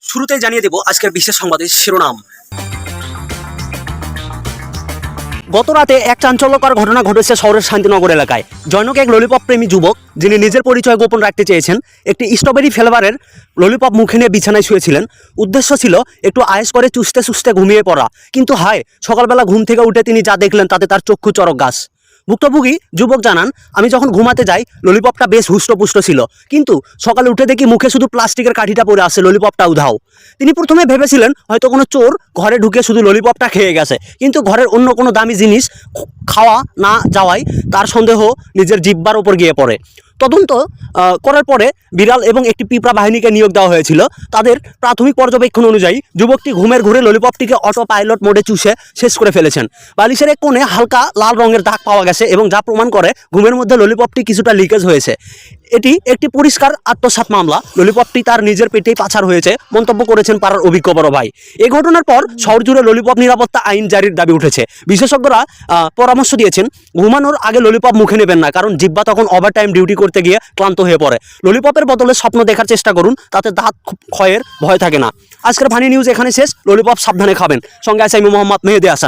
শুরুতেই জানিয়ে দেব আজকের বিশেষ সংবাদের শিরোনাম। গত রাতে এক চাঞ্চল্যকর ঘটনা ঘটেছে শহরের শান্তিনগর এলাকায়। জনক এক ললিপপ প্রেমী যুবক, যিনি নিজের পরিচয় গোপন রাখতে চেয়েছেন, একটি স্ট্রবেরি ফ্লেভারের ললিপপ মুখে নিয়ে বিছানায় শুয়েছিলেন। উদ্দেশ্য ছিল একটু আয়েশ করে চুষতে চুষতে ঘুমিয়ে পড়া। কিন্তু হায়, সকালবেলা ঘুম থেকে উঠে তিনি যা দেখলেন তাতে তার চক্ষু চড়ক গাছ। ভুক্তভোগী যুবক জানান, আমি যখন ঘুমাতে যাই ললিপপটা বেশ হুষ্টপুষ্ট ছিল, কিন্তু সকালে উঠে দেখি মুখে শুধু প্লাস্টিকের কাঠিটা পড়ে আছে, ললিপপটা উধাও। তিনি প্রথমে ভেবেছিলেন হয়তো কোনো চোর ঘরে ঢুকে শুধু ললিপপটা খেয়ে গেছে, কিন্তু ঘরের অন্য কোনো দামি জিনিস খাওয়া না যাওয়ায় তার সন্দেহ নিজের জিহ্বার ওপর গিয়ে পড়ে। তদন্ত করার পরে বিড়াল এবং একটি পিঁপড়া বাহিনীকে নিয়োগ দেওয়া হয়েছিল। তাদের প্রাথমিক পর্যবেক্ষণ অনুযায়ী যুবকটি ঘুমের ঘুরে ললিপপটিকে অটো পাইলট মোডে চুষে শেষ করে ফেলেছেন। বালিশের এক কোণে হালকা লাল রঙের দাগ পাওয়া গেছে এবং যা প্রমাণ করে ঘুমের মধ্যে ললিপপটি কিছুটা লিকেজ হয়েছে। এটি একটি পরিষ্কার আত্মসাৎ মামলা। ললিপপটি তার নিজের পেটেই পাচার হয়েছে, মন্তব্য করেছেন পাড়ার অভিজ্ঞ বড় ভাই। এই ঘটনার পর শহর জুড়ে ললিপপ নিরাপত্তা আইন জারির দাবি উঠেছে। বিশেষজ্ঞরা পরামর্শ দিয়েছেন, ঘুমানোর আগে ললিপপ মুখে নেবেন না, কারণ জিহ্বা তখন ওভারটাইম ডিউটি করতে গিয়ে ক্লান্ত হয়ে পড়ে। ললিপপের বদলে স্বপ্ন দেখার চেষ্টা করুন, তাতে দাঁত ক্ষয়ের ভয় থাকে না। আজকের ফানি নিউজ এখানে শেষ। ললিপপ সাবধানে খাবেন। সঙ্গে আছে আমি মোহাম্মদ মেহেদী হাসান।